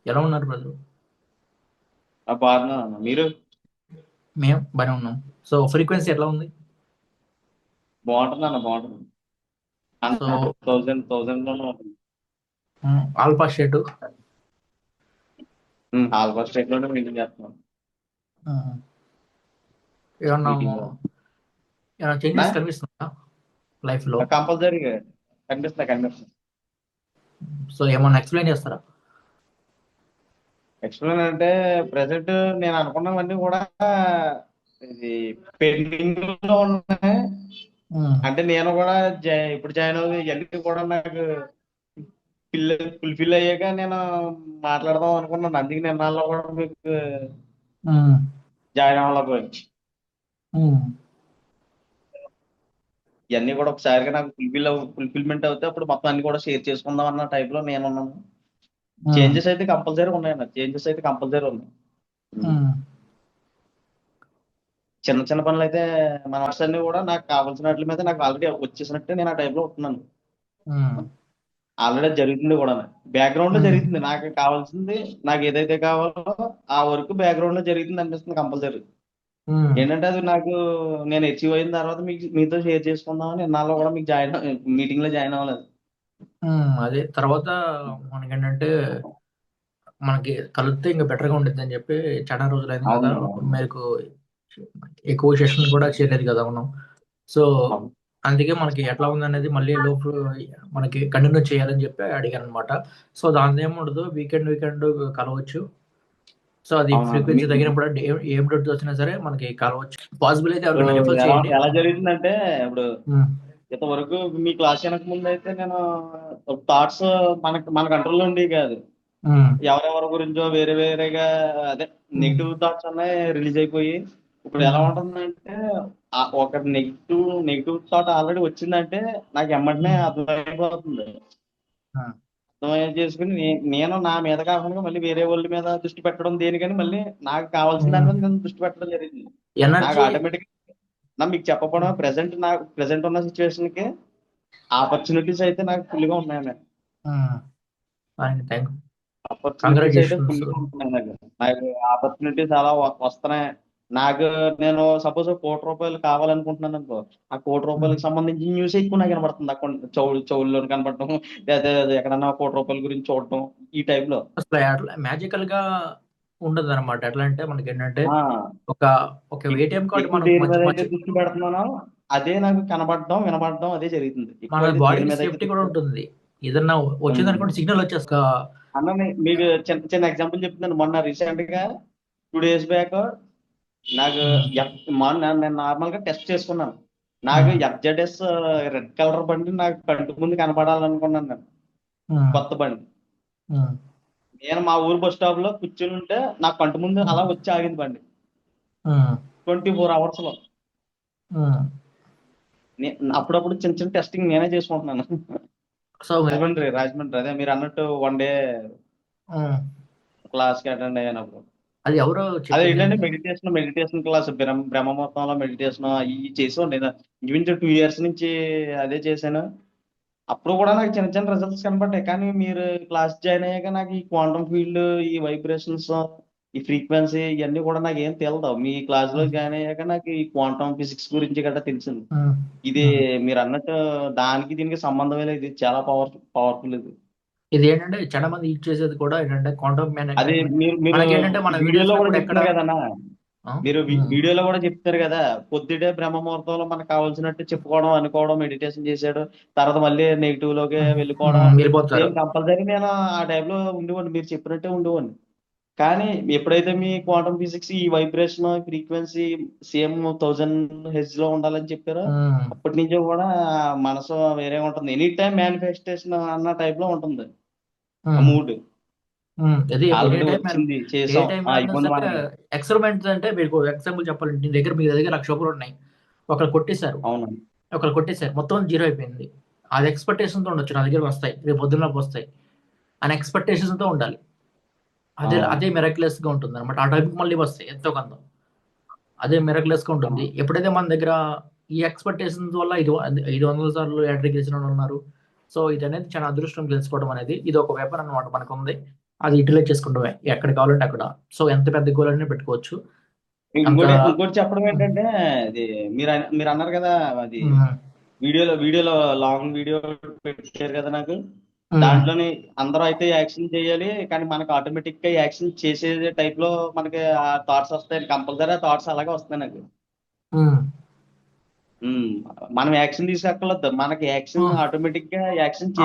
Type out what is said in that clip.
ఎలా ఉన్నారు బ్రదరు? బాగున్నాను మీరు. మేము బాగానే ఉన్నాం. సో ఫ్రీక్వెన్సీ ఎట్లా ఉంది? బాగుంటుంది అన్న బాగుంటుంది. సో థౌసండ్ లోనే ఉంటుంది. ఆల్ఫా స్టేట్ ఆల్ఫా స్టేట్ లోనే మీటింగ్ చేస్తున్నాం. ఏమన్నా మీటింగ్ ఏమైనా చేంజెస్ కనిపిస్తుందా లైఫ్ లో? కంపల్సరీగా కనిపిస్తుంది. సో ఏమన్నా ఎక్స్ప్లెయిన్ చేస్తారా? ఎక్స్ప్లెయిన్ అంటే ప్రెసెంట్ నేను అనుకున్నవన్నీ కూడా ఇది పెండింగ్ లో ఉన్నాయి. ఉమ్, అంటే నేను కూడా ఇప్పుడు జాయిన్ అవుతుంది ఇవన్నీ కూడా నాకు ఫుల్ఫిల్ అయ్యాక నేను మాట్లాడదాం అనుకున్నాను. అందుకే నిన్నాళ్ళు కూడా మీకు ఉమ్, జాయిన్ అవ్వలేకపోయింది. ఉమ్, ఇవన్నీ కూడా ఒకసారిగా నాకు ఫుల్ఫిల్మెంట్ అవుతే అప్పుడు మొత్తం అన్ని కూడా షేర్ చేసుకుందాం అన్న టైప్ లో నేను ఉన్నాను. ఉమ్, చేంజెస్ అయితే కంపల్సరీ ఉన్నాయన్న, చేంజెస్ అయితే కంపల్సరీ ఉన్నాయి. ఉమ్. ఉమ్, చిన్న చిన్న పనులు అయితే మన వర్క్స్ అన్ని కూడా నాకు కావాల్సిన వాటి మీద నాకు ఆల్రెడీ వచ్చేసినట్టే నేను ఆ టైప్ లో ఉంటున్నాను. ఉమ్, ఆల్రెడీ జరుగుతుంది కూడా, బ్యాక్గ్రౌండ్ లో ఉమ్, జరుగుతుంది. నాకు కావాల్సింది, నాకు ఏదైతే కావాలో ఆ వర్క్ బ్యాక్గ్రౌండ్ లో జరుగుతుంది అనిపిస్తుంది కంపల్సరీ. ఉమ్, ఏంటంటే అది నాకు నేను అచీవ్ అయిన తర్వాత మీకు మీతో షేర్ చేసుకుందామని నాలో కూడా మీకు మీటింగ్ లో జాయిన్ అవ్వలేదు. అదే తర్వాత మనకేంటంటే మనకి కలిస్తే ఇంకా బెటర్గా ఉంటుంది అని చెప్పి చాలా రోజులైంది కదా. అవును. మీకు ఎక్కువ సెషన్ కూడా చేయలేదు కదా మనం. సో అవును. అందుకే మనకి ఎట్లా ఉందనేది మళ్ళీ లోపు మనకి కంటిన్యూ చేయాలని చెప్పి అడిగాను అనమాట. సో దాని ఏముండదు, వీకెండ్ వీకెండ్ కలవచ్చు. సో అది అవునవును. ఫ్రీక్వెన్సీ తగినప్పుడు అంటే ఏం డౌట్ వచ్చినా సరే మనకి కలవచ్చు. పాసిబుల్ అయితే ఇప్పుడు ఎవరికైనా రిఫర్ ఎలా చేయండి. ఎలా జరుగుతుందంటే ఇప్పుడు ఉమ్, ఇంతవరకు మీ క్లాస్ వెనక ముందు అయితే నేను థాట్స్ మన కంట్రోల్లో ఉండేవి కాదు. ఉమ్, ఎవరెవరి గురించో వేరే వేరేగా, అదే ఉమ్, నెగిటివ్ థాట్స్ అన్నీ రిలీజ్ అయిపోయి ఇప్పుడు ఎలా ఉమ్, ఉంటుందంటే ఒక నెగిటివ్ థాట్ ఆల్రెడీ వచ్చిందంటే నాకు ఎమ్మటనే ఉమ్, అర్థమైపోతుంది. ఉమ్, అర్థం చేసుకుని నేను నా మీద కాకుండా మళ్ళీ వేరే వాళ్ళ మీద దృష్టి పెట్టడం దేనికని మళ్ళీ నాకు కావాల్సిన దాని ఉమ్. మీద నేను దృష్టి పెట్టడం జరిగింది. నాకు ఎనర్జీ. ఆటోమేటిక్ నా మీకు చెప్పకపోవడం, ప్రెసెంట్ ఉన్న సిచ్యువేషన్ కి ఆపర్చునిటీస్ అయితే నాకు ఫుల్ గా ఉన్నాయండి. థ్యాంక్ ఆపర్చునిటీస్ అయితే కంగ్రాచులేషన్స్. ఫుల్ గా ఉంటున్నాయి. నాకు ఆపర్చునిటీస్ అలా వస్తున్నాయి. నాకు నేను సపోజ్ ₹1,00,00,000 కావాలనుకుంటున్నాను అనుకో, ఆ ₹1,00,00,000 సంబంధించి న్యూస్ ఎక్కువ నాకు కనబడుతుంది. అకౌంట్ చెవుల్లో కనబడటం, లేదా ఎక్కడన్నా ₹1,00,00,000 గురించి చూడటం, ఈ టైప్ లో. అసలు అట్లా మ్యాజికల్ గా ఉండదు అనమాట. ఎట్లా అంటే మనకి ఏంటంటే ఆ ఒక ఒక ఏటీఎం కార్డు ఎక్కువ మనకు దేని మంచి మీద అయితే మంచి దృష్టి పెడుతున్నానో అదే నాకు కనబడడం వినబడడం అదే జరుగుతుంది. మన ఎక్కువ అయితే దేని బాడీకి మీద అయితే సేఫ్టీ కూడా దృష్టి ఉంటుంది. ఏదన్నా వచ్చిందనుకోండి సిగ్నల్ వచ్చేస్తా. అన్న మీకు చిన్న చిన్న ఎగ్జాంపుల్ చెప్తున్నాను. మొన్న రీసెంట్ గా 2 days బ్యాక్ నాకు నేను నార్మల్ గా టెస్ట్ చేసుకున్నాను. నాకు ఎఫ్జెడ్ఎస్ రెడ్ కలర్ బండి నాకు కంటి ముందు కనపడాలనుకున్నాను నేను. కొత్త బండి. నేను మా ఊరు బస్ స్టాప్ లో కూర్చుని ఉంటే నా కంటి ముందు అలా వచ్చి ఆగింది బండి. 24 hours లో. అప్పుడప్పుడు చిన్న చిన్న టెస్టింగ్ నేనే చేసుకుంటున్నాను. సో రాజమండ్రి అదే మీరు అన్నట్టు 1 day క్లాస్ కి అటెండ్ అయ్యానప్పుడు. అది ఎవరో అదే చెప్పింది. ఏంటంటే మెడిటేషన్ క్లాస్ బ్రహ్మ ముహూర్తంలో మెడిటేషన్ అవి చేసాను నేను. ఇంచుమించు 2 years నుంచి అదే చేశాను. అప్పుడు కూడా నాకు చిన్న చిన్న రిజల్ట్స్ కనపడ్డాయి. కానీ మీరు క్లాస్ జాయిన్ అయ్యాక నాకు ఈ క్వాంటమ్ ఫీల్డ్, ఈ వైబ్రేషన్స్, ఈ ఫ్రీక్వెన్సీ ఇవన్నీ కూడా నాకు ఏం తెలియదు. మీ క్లాస్ లో జాయిన్ అయ్యాక నాకు ఈ క్వాంటమ్ ఫిజిక్స్ గురించి గట్రా తెలిసింది. ఇది మీరు అన్నట్టు దానికి దీనికి సంబంధమే లేదు. ఇది చాలా పవర్ఫుల్ ఇది. ఇది ఏంటంటే చాలా మంది యూజ్ చేసేది కూడా ఏంటంటే క్వాంటమ్ అది మీరు మీరు మనకేంటంటే మన వీడియోస్ వీడియోలో లో కూడా కూడా ఎక్కడ చెప్తున్నారు కదన్నా. ఆ, మీరు ఉమ్, వీడియోలో కూడా చెప్తారు కదా, పొద్దుటే బ్రహ్మ ముహూర్తంలో మనకు కావాల్సినట్టు చెప్పుకోవడం, అనుకోవడం, మెడిటేషన్ చేశాడు, తర్వాత మళ్ళీ నెగిటివ్ లోకి వెళ్ళిపోవడం. వెళ్ళిపోతారు. సేమ్ కంపల్సరీ నేను ఆ టైంలో ఉండేవాడిని, మీరు చెప్పినట్టే ఉండేవాడిని. కానీ ఎప్పుడైతే మీ క్వాంటమ్ ఫిజిక్స్, ఈ వైబ్రేషన్, ఫ్రీక్వెన్సీ సేమ్ 1000 Hz లో ఉండాలని చెప్పారో ఉమ్, అప్పటి నుంచో కూడా మనసు వేరే ఉంటుంది. ఎనీ టైం మేనిఫెస్టేషన్ అన్న టైప్ లో ఉంటుంది ఆ ఉమ్. మూడ్. అది ఎనీ ఆల్రెడీ టైం వచ్చింది, ఏ చేసాం, టైంలో అయినా అయిపోయింది సరే. మనకి. ఎక్స్పెరిమెంట్స్ అంటే మీకు ఎగ్జాంపుల్ చెప్పాలంటే మీ దగ్గర ₹1,00,000 ఉన్నాయి. ఒకళ్ళు కొట్టేశారు. అవును. మొత్తం జీరో అయిపోయింది. అది ఎక్స్పెక్టేషన్తో ఉండొచ్చు, నా దగ్గర వస్తాయి, రేపు పొద్దున్నలోపు వస్తాయి అని ఎక్స్పెక్టేషన్తో ఉండాలి. అదే అవును. అదే మిరాక్యులస్‌గా ఉంటుందన్నమాట. ఆ టైంకి మళ్ళీ వస్తాయి ఎంతో కొంత. అదే మిరాక్యులస్‌గా ఉంటుంది. అవును. ఎప్పుడైతే మన దగ్గర ఈ ఎక్స్‌పెక్టేషన్స్ వల్ల 500 సార్లు లాటరీ గెలిచినోళ్ళున్నారు. సో, ఇదనేది చాలా అదృష్టం గెలుచుకోవడం అనేది. ఇది ఒక వెపన్ అన్నమాట మనకుంది. అది యూటిలైజ్ చేసుకుంటామే ఎక్కడ కావాలంటే అక్కడ. సో ఎంత పెద్ద గోల్ అయినా పెట్టుకోవచ్చు. అంత ఇంకోటి చెప్పడం ఏంటంటే, ఇది మీరు అన్నారు కదా, అది హ్మ్. వీడియోలో లాంగ్ వీడియో పెట్టారు కదా నాకు. హ్మ్. దాంట్లోని అందరూ అయితే యాక్షన్ చేయాలి, కానీ మనకు ఆటోమేటిక్ గా యాక్షన్ చేసే టైప్ లో మనకి ఆ థాట్స్ వస్తాయి. కంపల్సరీ ఆ థాట్స్ అలాగే వస్తాయి నాకు. హ్మ్. ఉమ్, మనం యాక్షన్ తీసుకోక్కర్లేదు, మనకి యాక్షన్ హ్మ్. ఆటోమేటిక్ గా యాక్షన్